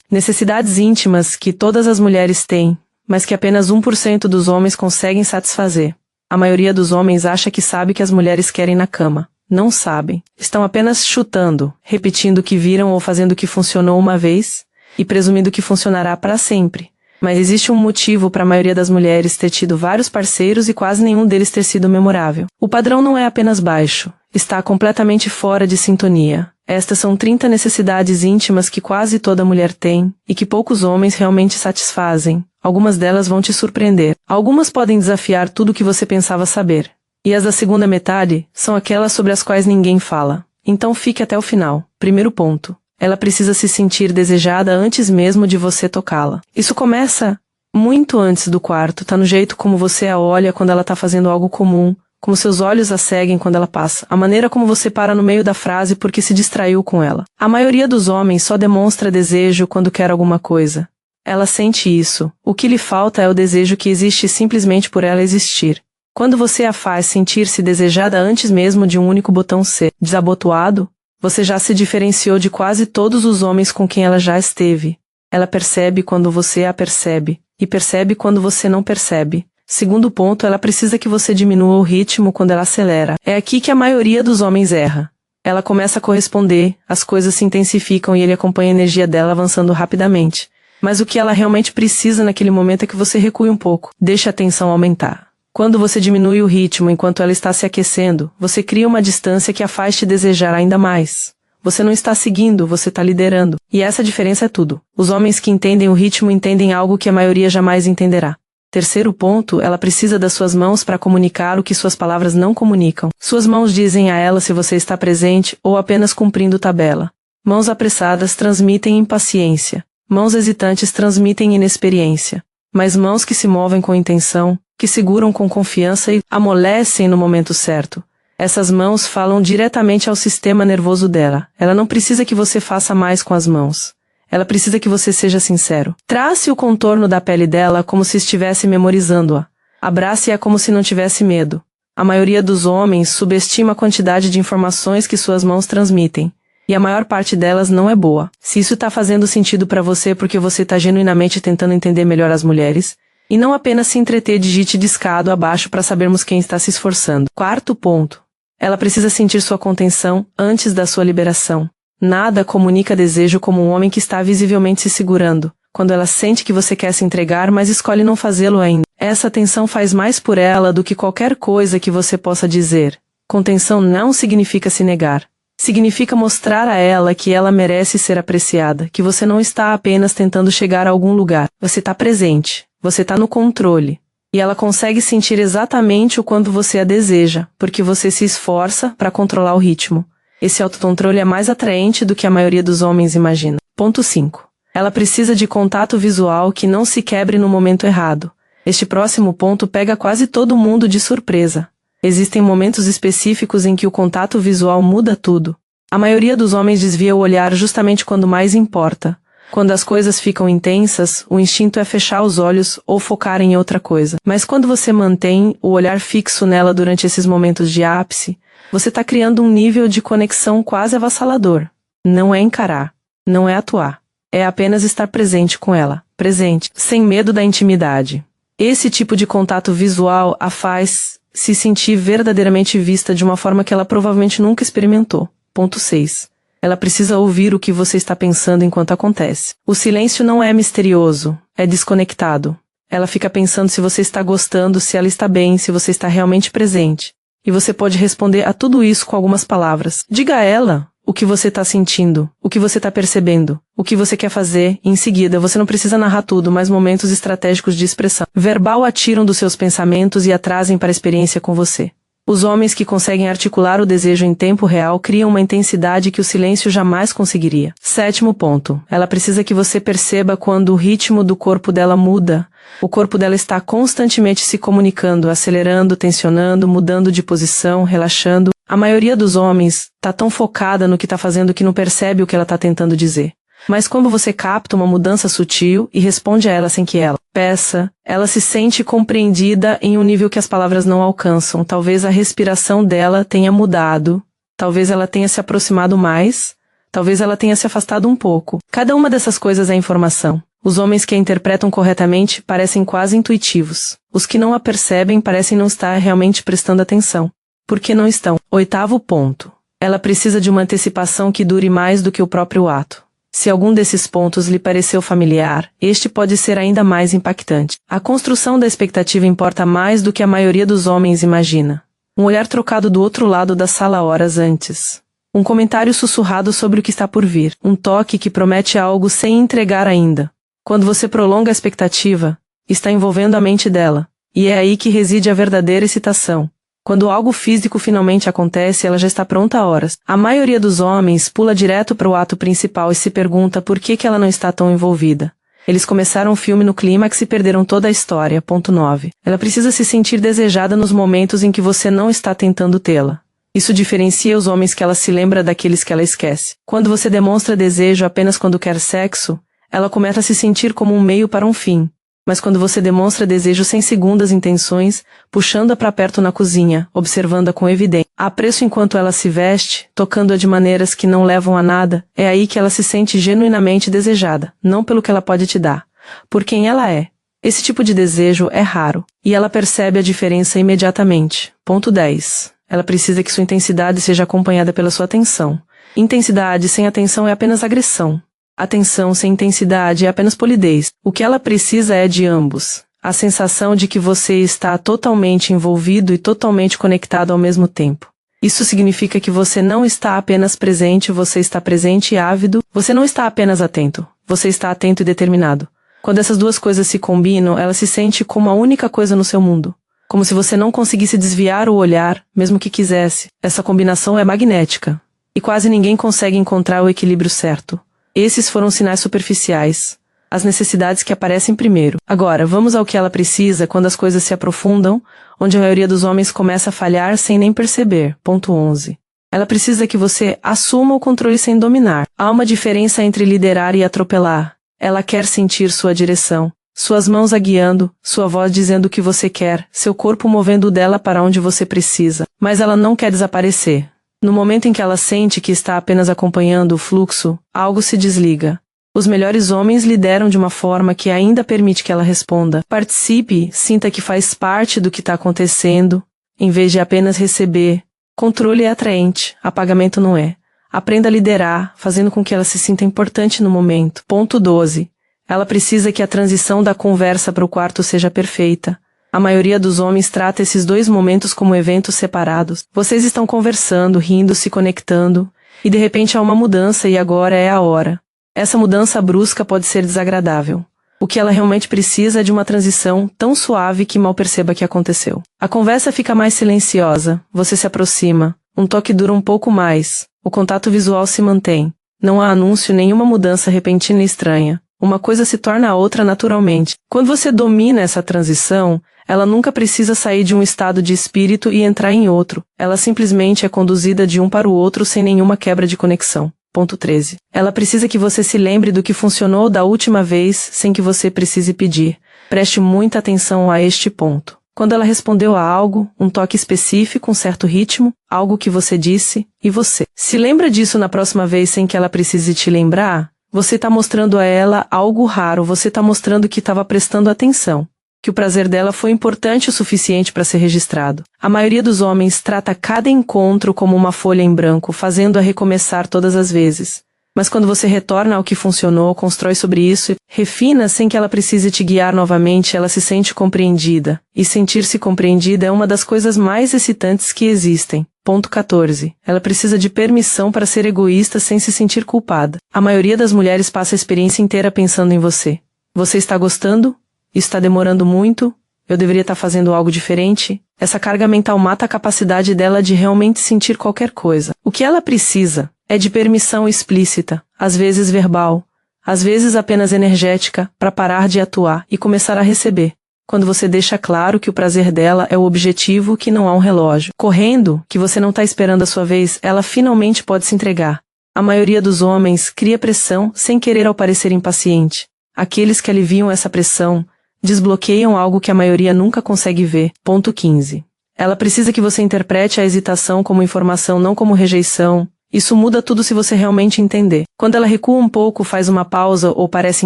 Necessidades íntimas que todas as mulheres têm, mas que apenas 1% dos homens conseguem satisfazer. A maioria dos homens acha que sabe o que as mulheres querem na cama. Não sabem. Estão apenas chutando, repetindo o que viram ou fazendo o que funcionou uma vez, e presumindo que funcionará para sempre. Mas existe um motivo para a maioria das mulheres ter tido vários parceiros e quase nenhum deles ter sido memorável. O padrão não é apenas baixo, está completamente fora de sintonia. Estas são 30 necessidades íntimas que quase toda mulher tem, e que poucos homens realmente satisfazem. Algumas delas vão te surpreender. Algumas podem desafiar tudo o que você pensava saber. E as da segunda metade são aquelas sobre as quais ninguém fala. Então fique até o final. Primeiro ponto. Ela precisa se sentir desejada antes mesmo de você tocá-la. Isso começa muito antes do quarto, tá no jeito como você a olha quando ela tá fazendo algo comum, como seus olhos a seguem quando ela passa, a maneira como você para no meio da frase porque se distraiu com ela. A maioria dos homens só demonstra desejo quando quer alguma coisa. Ela sente isso. O que lhe falta é o desejo que existe simplesmente por ela existir. Quando você a faz sentir-se desejada antes mesmo de um único botão ser desabotoado, você já se diferenciou de quase todos os homens com quem ela já esteve. Ela percebe quando você a percebe, e percebe quando você não percebe. Segundo ponto, ela precisa que você diminua o ritmo quando ela acelera. É aqui que a maioria dos homens erra. Ela começa a corresponder, as coisas se intensificam e ele acompanha a energia dela avançando rapidamente. Mas o que ela realmente precisa naquele momento é que você recue um pouco, deixe a tensão aumentar. Quando você diminui o ritmo enquanto ela está se aquecendo, você cria uma distância que a faz te desejar ainda mais. Você não está seguindo, você está liderando. E essa diferença é tudo. Os homens que entendem o ritmo entendem algo que a maioria jamais entenderá. Terceiro ponto, ela precisa das suas mãos para comunicar o que suas palavras não comunicam. Suas mãos dizem a ela se você está presente ou apenas cumprindo tabela. Mãos apressadas transmitem impaciência. Mãos hesitantes transmitem inexperiência. Mas mãos que se movem com intenção, que seguram com confiança e amolecem no momento certo. Essas mãos falam diretamente ao sistema nervoso dela. Ela não precisa que você faça mais com as mãos. Ela precisa que você seja sincero. Trace o contorno da pele dela como se estivesse memorizando-a. Abrace-a como se não tivesse medo. A maioria dos homens subestima a quantidade de informações que suas mãos transmitem. E a maior parte delas não é boa. Se isso está fazendo sentido para você porque você está genuinamente tentando entender melhor as mulheres, e não apenas se entreter, digite discado abaixo para sabermos quem está se esforçando. Quarto ponto. Ela precisa sentir sua contenção antes da sua liberação. Nada comunica desejo como um homem que está visivelmente se segurando, quando ela sente que você quer se entregar, mas escolhe não fazê-lo ainda. Essa tensão faz mais por ela do que qualquer coisa que você possa dizer. Contenção não significa se negar. Significa mostrar a ela que ela merece ser apreciada, que você não está apenas tentando chegar a algum lugar. Você está presente, você está no controle. E ela consegue sentir exatamente o quanto você a deseja, porque você se esforça para controlar o ritmo. Esse autocontrole é mais atraente do que a maioria dos homens imagina. Ponto 5. Ela precisa de contato visual que não se quebre no momento errado. Este próximo ponto pega quase todo mundo de surpresa. Existem momentos específicos em que o contato visual muda tudo. A maioria dos homens desvia o olhar justamente quando mais importa. Quando as coisas ficam intensas, o instinto é fechar os olhos ou focar em outra coisa. Mas quando você mantém o olhar fixo nela durante esses momentos de ápice, você está criando um nível de conexão quase avassalador. Não é encarar, não é atuar. É apenas estar presente com ela. Presente, sem medo da intimidade. Esse tipo de contato visual a faz se sentir verdadeiramente vista de uma forma que ela provavelmente nunca experimentou. Ponto 6. Ela precisa ouvir o que você está pensando enquanto acontece. O silêncio não é misterioso, é desconectado. Ela fica pensando se você está gostando, se ela está bem, se você está realmente presente. E você pode responder a tudo isso com algumas palavras. Diga a ela o que você está sentindo, o que você está percebendo, o que você quer fazer. Em seguida, você não precisa narrar tudo, mas momentos estratégicos de expressão verbal a tiram dos seus pensamentos e a trazem para a experiência com você. Os homens que conseguem articular o desejo em tempo real criam uma intensidade que o silêncio jamais conseguiria. Sétimo ponto. Ela precisa que você perceba quando o ritmo do corpo dela muda. O corpo dela está constantemente se comunicando, acelerando, tensionando, mudando de posição, relaxando. A maioria dos homens está tão focada no que está fazendo que não percebe o que ela está tentando dizer. Mas quando você capta uma mudança sutil e responde a ela sem que ela peça, ela se sente compreendida em um nível que as palavras não alcançam. Talvez a respiração dela tenha mudado, talvez ela tenha se aproximado mais, Talvez ela tenha se afastado um pouco. Cada uma dessas coisas é informação. Os homens que a interpretam corretamente parecem quase intuitivos. Os que não a percebem parecem não estar realmente prestando atenção. Por que não estão? 8º ponto. Ela precisa de uma antecipação que dure mais do que o próprio ato. Se algum desses pontos lhe pareceu familiar, este pode ser ainda mais impactante. A construção da expectativa importa mais do que a maioria dos homens imagina. Um olhar trocado do outro lado da sala horas antes. Um comentário sussurrado sobre o que está por vir. Um toque que promete algo sem entregar ainda. Quando você prolonga a expectativa, está envolvendo a mente dela. E é aí que reside a verdadeira excitação. Quando algo físico finalmente acontece, ela já está pronta há horas. A maioria dos homens pula direto para o ato principal e se pergunta por que ela não está tão envolvida. Eles começaram o filme no clímax e perderam toda a história. Ponto 9. Ela precisa se sentir desejada nos momentos em que você não está tentando tê-la. Isso diferencia os homens que ela se lembra daqueles que ela esquece. Quando você demonstra desejo apenas quando quer sexo, ela começa a se sentir como um meio para um fim. Mas quando você demonstra desejo sem segundas intenções, puxando-a para perto na cozinha, observando-a com evidência apreço enquanto ela se veste, tocando-a de maneiras que não levam a nada, é aí que ela se sente genuinamente desejada, não pelo que ela pode te dar, por quem ela é. Esse tipo de desejo é raro, e ela percebe a diferença imediatamente. Ponto 10. Ela precisa que sua intensidade seja acompanhada pela sua atenção. Intensidade sem atenção é apenas agressão. Atenção sem intensidade é apenas polidez. O que ela precisa é de ambos. A sensação de que você está totalmente envolvido e totalmente conectado ao mesmo tempo. Isso significa que você não está apenas presente, você está presente e ávido. Você não está apenas atento, você está atento e determinado. Quando essas duas coisas se combinam, ela se sente como a única coisa no seu mundo. Como se você não conseguisse desviar o olhar, mesmo que quisesse. Essa combinação é magnética. E quase ninguém consegue encontrar o equilíbrio certo. Esses foram sinais superficiais, as necessidades que aparecem primeiro. Agora, vamos ao que ela precisa quando as coisas se aprofundam, onde a maioria dos homens começa a falhar sem nem perceber. Ponto 11. Ela precisa que você assuma o controle sem dominar. Há uma diferença entre liderar e atropelar. Ela quer sentir sua direção, suas mãos a guiando, sua voz dizendo o que você quer, seu corpo movendo dela para onde você precisa. Mas ela não quer desaparecer. No momento em que ela sente que está apenas acompanhando o fluxo, algo se desliga. Os melhores homens lideram de uma forma que ainda permite que ela responda. Participe, sinta que faz parte do que está acontecendo, em vez de apenas receber. Controle é atraente, apagamento não é. Aprenda a liderar, fazendo com que ela se sinta importante no momento. Ponto 12. Ela precisa que a transição da conversa para o quarto seja perfeita. A maioria dos homens trata esses dois momentos como eventos separados. Vocês estão conversando, rindo, se conectando, e de repente há uma mudança e agora é a hora. Essa mudança brusca pode ser desagradável. O que ela realmente precisa é de uma transição tão suave que mal perceba que aconteceu. A conversa fica mais silenciosa, você se aproxima, um toque dura um pouco mais, o contato visual se mantém. Não há anúncio nenhuma mudança repentina e estranha. Uma coisa se torna a outra naturalmente. Quando você domina essa transição, ela nunca precisa sair de um estado de espírito e entrar em outro. Ela simplesmente é conduzida de um para o outro sem nenhuma quebra de conexão. Ponto 13. Ela precisa que você se lembre do que funcionou da última vez sem que você precise pedir. Preste muita atenção a este ponto. Quando ela respondeu a algo, um toque específico, um certo ritmo, algo que você disse, e você se lembra disso na próxima vez sem que ela precise te lembrar? Você está mostrando a ela algo raro, você está mostrando que estava prestando atenção, que o prazer dela foi importante o suficiente para ser registrado. A maioria dos homens trata cada encontro como uma folha em branco, fazendo-a recomeçar todas as vezes. Mas quando você retorna ao que funcionou, constrói sobre isso e refina sem que ela precise te guiar novamente, ela se sente compreendida. E sentir-se compreendida é uma das coisas mais excitantes que existem. Ponto 14. Ela precisa de permissão para ser egoísta sem se sentir culpada. A maioria das mulheres passa a experiência inteira pensando em você. Você está gostando? Isso está demorando muito? Eu deveria estar fazendo algo diferente? Essa carga mental mata a capacidade dela de realmente sentir qualquer coisa. O que ela precisa é de permissão explícita, às vezes verbal, às vezes apenas energética, para parar de atuar e começar a receber. Quando você deixa claro que o prazer dela é o objetivo, que não há um relógio correndo, que você não está esperando a sua vez, ela finalmente pode se entregar. A maioria dos homens cria pressão sem querer ao parecer impaciente. Aqueles que aliviam essa pressão desbloqueiam algo que a maioria nunca consegue ver. Ponto 15. Ela precisa que você interprete a hesitação como informação, não como rejeição. Isso muda tudo se você realmente entender. Quando ela recua um pouco, faz uma pausa ou parece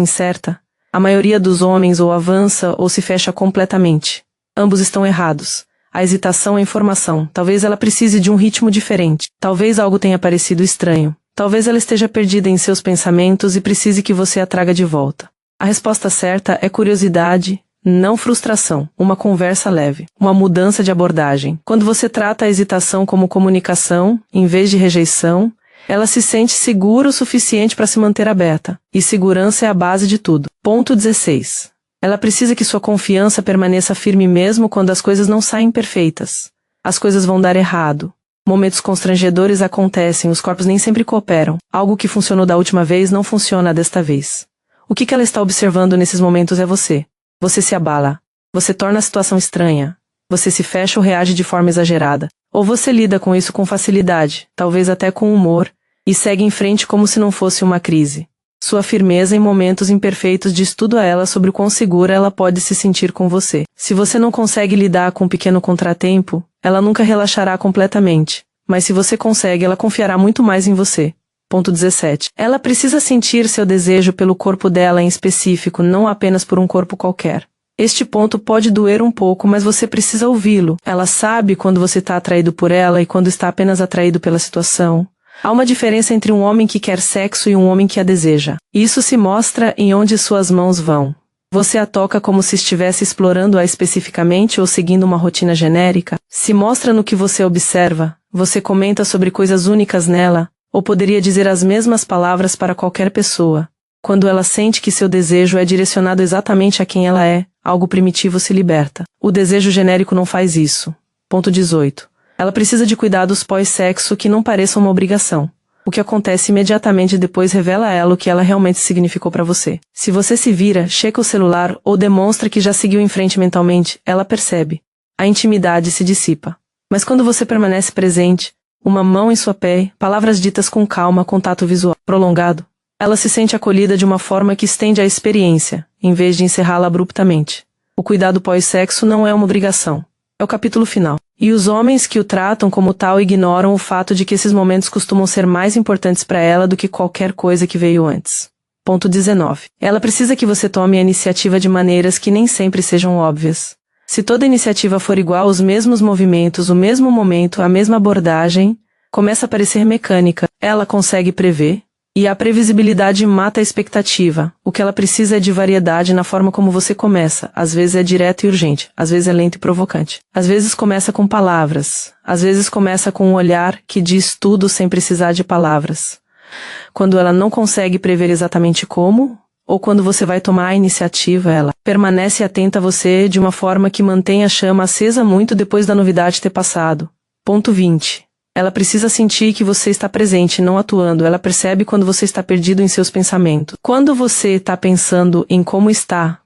incerta, a maioria dos homens ou avança ou se fecha completamente. Ambos estão errados. A hesitação é informação. Talvez ela precise de um ritmo diferente. Talvez algo tenha parecido estranho. Talvez ela esteja perdida em seus pensamentos e precise que você a traga de volta. A resposta certa é curiosidade, não frustração. Uma conversa leve. Uma mudança de abordagem. Quando você trata a hesitação como comunicação, em vez de rejeição, ela se sente segura o suficiente para se manter aberta. E segurança é a base de tudo. Ponto 16. Ela precisa que sua confiança permaneça firme mesmo quando as coisas não saem perfeitas. As coisas vão dar errado. Momentos constrangedores acontecem, os corpos nem sempre cooperam. Algo que funcionou da última vez não funciona desta vez. O que ela está observando nesses momentos é você. Você se abala. Você torna a situação estranha. Você se fecha ou reage de forma exagerada. Ou você lida com isso com facilidade, talvez até com humor, e segue em frente como se não fosse uma crise. Sua firmeza em momentos imperfeitos diz tudo a ela sobre o quão segura ela pode se sentir com você. Se você não consegue lidar com um pequeno contratempo, ela nunca relaxará completamente. Mas se você consegue, ela confiará muito mais em você. Ponto 17. Ela precisa sentir seu desejo pelo corpo dela em específico, não apenas por um corpo qualquer. Este ponto pode doer um pouco, mas você precisa ouvi-lo. Ela sabe quando você está atraído por ela e quando está apenas atraído pela situação. Há uma diferença entre um homem que quer sexo e um homem que a deseja. Isso se mostra em onde suas mãos vão. Você a toca como se estivesse explorando-a especificamente ou seguindo uma rotina genérica. Se mostra no que você observa. Você comenta sobre coisas únicas nela, ou poderia dizer as mesmas palavras para qualquer pessoa. Quando ela sente que seu desejo é direcionado exatamente a quem ela é, algo primitivo se liberta. O desejo genérico não faz isso. Ponto 18. Ela precisa de cuidados pós-sexo que não pareçam uma obrigação. O que acontece imediatamente depois revela a ela o que ela realmente significou para você. Se você se vira, checa o celular ou demonstra que já seguiu em frente mentalmente, ela percebe. A intimidade se dissipa. Mas quando você permanece presente, uma mão em sua pele, palavras ditas com calma, contato visual prolongado, ela se sente acolhida de uma forma que estende a experiência, em vez de encerrá-la abruptamente. O cuidado pós-sexo não é uma obrigação. É o capítulo final. E os homens que o tratam como tal ignoram o fato de que esses momentos costumam ser mais importantes para ela do que qualquer coisa que veio antes. Ponto 19. Ela precisa que você tome a iniciativa de maneiras que nem sempre sejam óbvias. Se toda iniciativa for igual, os mesmos movimentos, o mesmo momento, a mesma abordagem, começa a parecer mecânica. Ela consegue prever, e a previsibilidade mata a expectativa. O que ela precisa é de variedade na forma como você começa. Às vezes é direto e urgente, às vezes é lento e provocante. Às vezes começa com palavras, às vezes começa com um olhar que diz tudo sem precisar de palavras. Quando ela não consegue prever exatamente como, ou quando você vai tomar a iniciativa, ela permanece atenta a você de uma forma que mantém a chama acesa muito depois da novidade ter passado. Ponto 20. Ela precisa sentir que você está presente, não atuando. Ela percebe quando você está perdido em seus pensamentos. Quando você está pensando em como está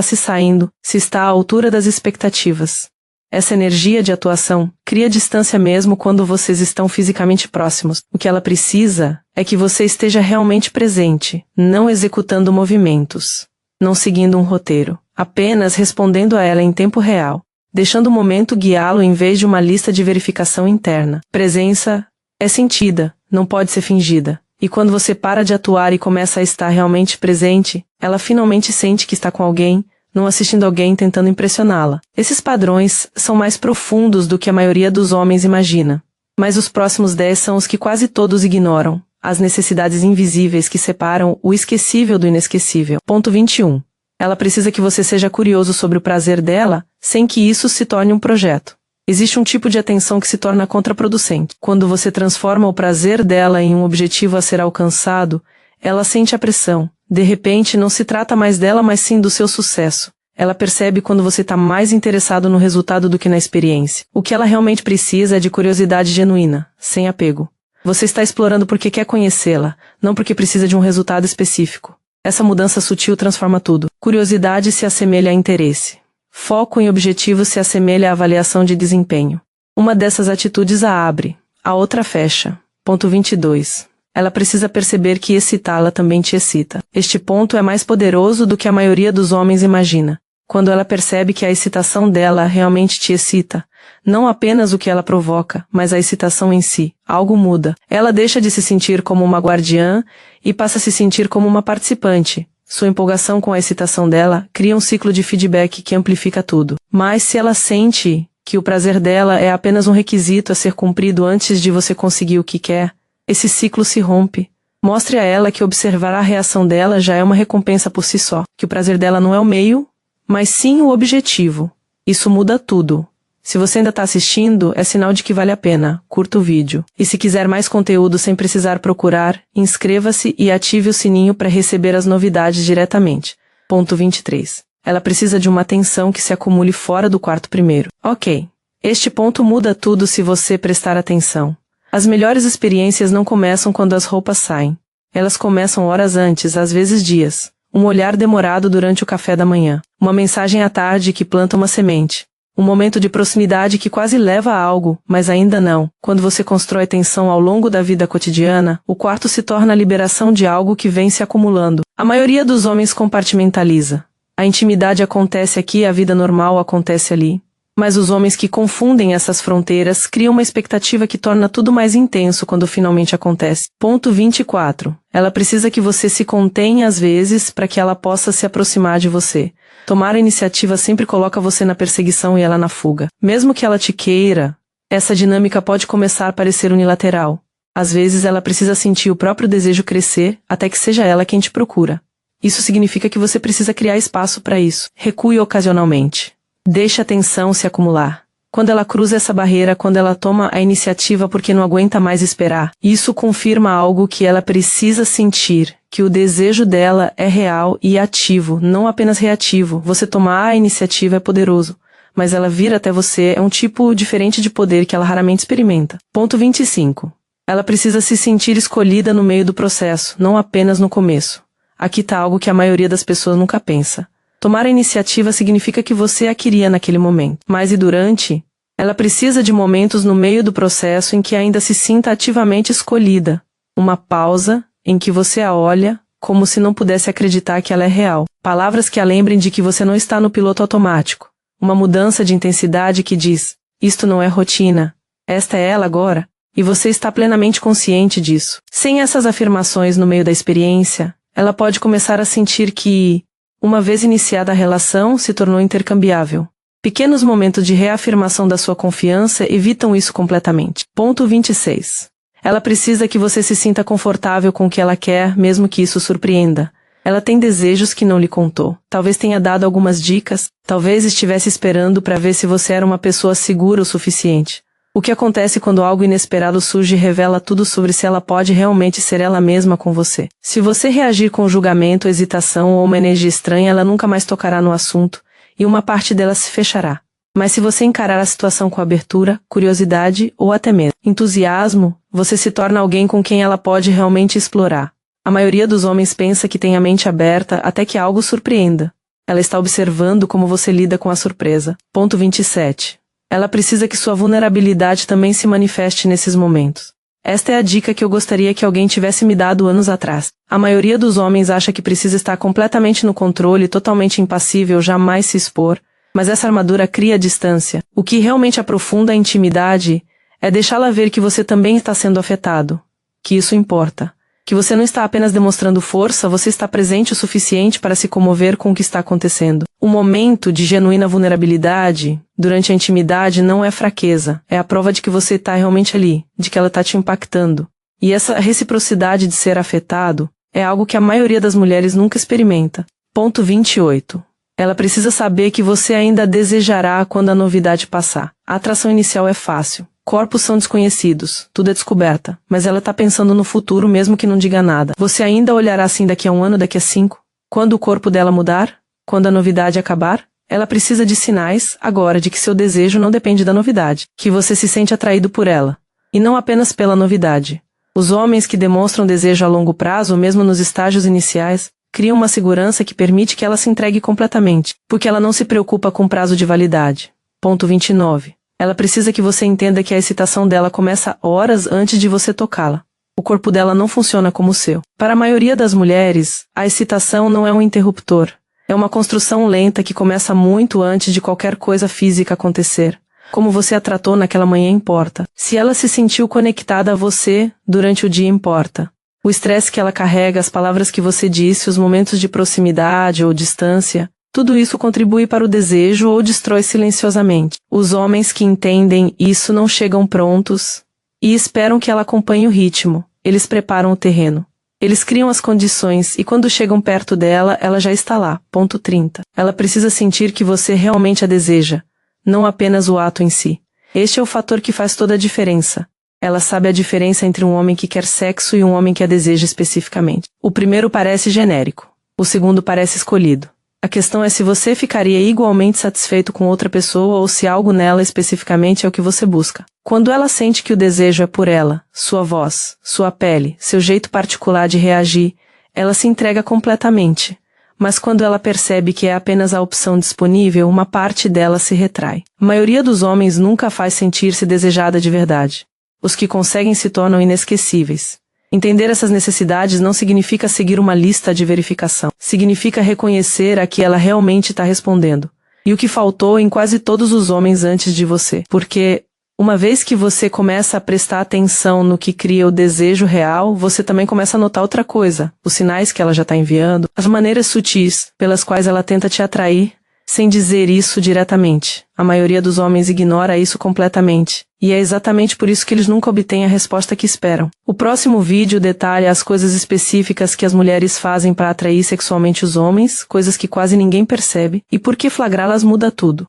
se saindo, se está à altura das expectativas. Essa energia de atuação cria distância mesmo quando vocês estão fisicamente próximos. O que ela precisa é que você esteja realmente presente, não executando movimentos, não seguindo um roteiro, apenas respondendo a ela em tempo real. Deixando o momento guiá-lo em vez de uma lista de verificação interna. Presença é sentida, não pode ser fingida. E quando você para de atuar e começa a estar realmente presente, ela finalmente sente que está com alguém, não assistindo alguém tentando impressioná-la. Esses padrões são mais profundos do que a maioria dos homens imagina. Mas os próximos 10 são os que quase todos ignoram. As necessidades invisíveis que separam o esquecível do inesquecível. Ponto 21. Ela precisa que você seja curioso sobre o prazer dela, sem que isso se torne um projeto. Existe um tipo de atenção que se torna contraproducente. Quando você transforma o prazer dela em um objetivo a ser alcançado, ela sente a pressão. De repente, não se trata mais dela, mas sim do seu sucesso. Ela percebe quando você está mais interessado no resultado do que na experiência. O que ela realmente precisa é de curiosidade genuína, sem apego. Você está explorando porque quer conhecê-la, não porque precisa de um resultado específico. Essa mudança sutil transforma tudo. Curiosidade se assemelha a interesse. Foco em objetivo se assemelha à avaliação de desempenho. Uma dessas atitudes a abre, a outra fecha. Ponto 22. Ela precisa perceber que excitá-la também te excita. Este ponto é mais poderoso do que a maioria dos homens imagina. Quando ela percebe que a excitação dela realmente te excita, não apenas o que ela provoca, mas a excitação em si, algo muda. Ela deixa de se sentir como uma guardiã e passa a se sentir como uma participante. Sua empolgação com a excitação dela cria um ciclo de feedback que amplifica tudo. Mas se ela sente que o prazer dela é apenas um requisito a ser cumprido antes de você conseguir o que quer, esse ciclo se rompe. Mostre a ela que observar a reação dela já é uma recompensa por si só, que o prazer dela não é o meio, mas sim o objetivo. Isso muda tudo. Se você ainda está assistindo, é sinal de que vale a pena. Curta o vídeo. E se quiser mais conteúdo sem precisar procurar, inscreva-se e ative o sininho para receber as novidades diretamente. Ponto 23. Ela precisa de uma atenção que se acumule fora do quarto primeiro. Ok. Este ponto muda tudo se você prestar atenção. As melhores experiências não começam quando as roupas saem. Elas começam horas antes, às vezes dias. Um olhar demorado durante o café da manhã. Uma mensagem à tarde que planta uma semente. Um momento de proximidade que quase leva a algo, mas ainda não. Quando você constrói tensão ao longo da vida cotidiana, o quarto se torna a liberação de algo que vem se acumulando. A maioria dos homens compartimentaliza. A intimidade acontece aqui e a vida normal acontece ali. Mas os homens que confundem essas fronteiras criam uma expectativa que torna tudo mais intenso quando finalmente acontece. Ponto 24. Ela precisa que você se contenha às vezes para que ela possa se aproximar de você. Tomar a iniciativa sempre coloca você na perseguição e ela na fuga. Mesmo que ela te queira, essa dinâmica pode começar a parecer unilateral. Às vezes ela precisa sentir o próprio desejo crescer até que seja ela quem te procura. Isso significa que você precisa criar espaço para isso. Recue ocasionalmente. Deixe a tensão se acumular. Quando ela cruza essa barreira, quando ela toma a iniciativa porque não aguenta mais esperar, isso confirma algo que ela precisa sentir, que o desejo dela é real e ativo, não apenas reativo. Você tomar a iniciativa é poderoso, mas ela vir até você é um tipo diferente de poder que ela raramente experimenta. Ponto 25. Ela precisa se sentir escolhida no meio do processo, não apenas no começo. Aqui está algo que a maioria das pessoas nunca pensa. Tomar a iniciativa significa que você a queria naquele momento. Mas e durante? Ela precisa de momentos no meio do processo em que ainda se sinta ativamente escolhida. Uma pausa em que você a olha como se não pudesse acreditar que ela é real. Palavras que a lembrem de que você não está no piloto automático. Uma mudança de intensidade que diz, isto não é rotina. Esta é ela agora. E você está plenamente consciente disso. Sem essas afirmações no meio da experiência, ela pode começar a sentir que, uma vez iniciada a relação, se tornou intercambiável. Pequenos momentos de reafirmação da sua confiança evitam isso completamente. Ponto 26. Ela precisa que você se sinta confortável com o que ela quer, mesmo que isso surpreenda. Ela tem desejos que não lhe contou. Talvez tenha dado algumas dicas, talvez estivesse esperando para ver se você era uma pessoa segura o suficiente. O que acontece quando algo inesperado surge revela tudo sobre se ela pode realmente ser ela mesma com você. Se você reagir com julgamento, hesitação ou uma energia estranha, ela nunca mais tocará no assunto, e uma parte dela se fechará. Mas se você encarar a situação com abertura, curiosidade ou até mesmo entusiasmo, você se torna alguém com quem ela pode realmente explorar. A maioria dos homens pensa que tem a mente aberta até que algo surpreenda. Ela está observando como você lida com a surpresa. Ponto 27. Ela precisa que sua vulnerabilidade também se manifeste nesses momentos. Esta é a dica que eu gostaria que alguém tivesse me dado anos atrás. A maioria dos homens acha que precisa estar completamente no controle, totalmente impassível, jamais se expor, mas essa armadura cria distância. O que realmente aprofunda a intimidade é deixá-la ver que você também está sendo afetado, que isso importa. Que você não está apenas demonstrando força, você está presente o suficiente para se comover com o que está acontecendo. Um momento de genuína vulnerabilidade, durante a intimidade, não é fraqueza, é a prova de que você está realmente ali, de que ela está te impactando. E essa reciprocidade de ser afetado é algo que a maioria das mulheres nunca experimenta. Ponto 28. Ela precisa saber que você ainda a desejará quando a novidade passar. A atração inicial é fácil. Corpos são desconhecidos, tudo é descoberta, mas ela está pensando no futuro mesmo que não diga nada. Você ainda olhará assim daqui a 1 ano, daqui a 5? Quando o corpo dela mudar? Quando a novidade acabar? Ela precisa de sinais, agora, de que seu desejo não depende da novidade, que você se sente atraído por ela, e não apenas pela novidade. Os homens que demonstram desejo a longo prazo, mesmo nos estágios iniciais, criam uma segurança que permite que ela se entregue completamente, porque ela não se preocupa com prazo de validade. Ponto 29. Ela precisa que você entenda que a excitação dela começa horas antes de você tocá-la. O corpo dela não funciona como o seu. Para a maioria das mulheres, a excitação não é um interruptor. É uma construção lenta que começa muito antes de qualquer coisa física acontecer. Como você a tratou naquela manhã importa. Se ela se sentiu conectada a você durante o dia importa. O estresse que ela carrega, as palavras que você disse, os momentos de proximidade ou distância, tudo isso contribui para o desejo ou destrói silenciosamente. Os homens que entendem isso não chegam prontos e esperam que ela acompanhe o ritmo. Eles preparam o terreno. Eles criam as condições e quando chegam perto dela, ela já está lá. Ponto 30. Ela precisa sentir que você realmente a deseja, não apenas o ato em si. Este é o fator que faz toda a diferença. Ela sabe a diferença entre um homem que quer sexo e um homem que a deseja especificamente. O primeiro parece genérico. O segundo parece escolhido. A questão é se você ficaria igualmente satisfeito com outra pessoa ou se algo nela especificamente é o que você busca. Quando ela sente que o desejo é por ela, sua voz, sua pele, seu jeito particular de reagir, ela se entrega completamente. Mas quando ela percebe que é apenas a opção disponível, uma parte dela se retrai. A maioria dos homens nunca a faz sentir-se desejada de verdade. Os que conseguem se tornam inesquecíveis. Entender essas necessidades não significa seguir uma lista de verificação. Significa reconhecer a que ela realmente está respondendo. E o que faltou em quase todos os homens antes de você. Porque, uma vez que você começa a prestar atenção no que cria o desejo real, você também começa a notar outra coisa. Os sinais que ela já está enviando, as maneiras sutis pelas quais ela tenta te atrair, sem dizer isso diretamente. A maioria dos homens ignora isso completamente. E é exatamente por isso que eles nunca obtêm a resposta que esperam. O próximo vídeo detalha as coisas específicas que as mulheres fazem para atrair sexualmente os homens, coisas que quase ninguém percebe, e por que flagrá-las muda tudo.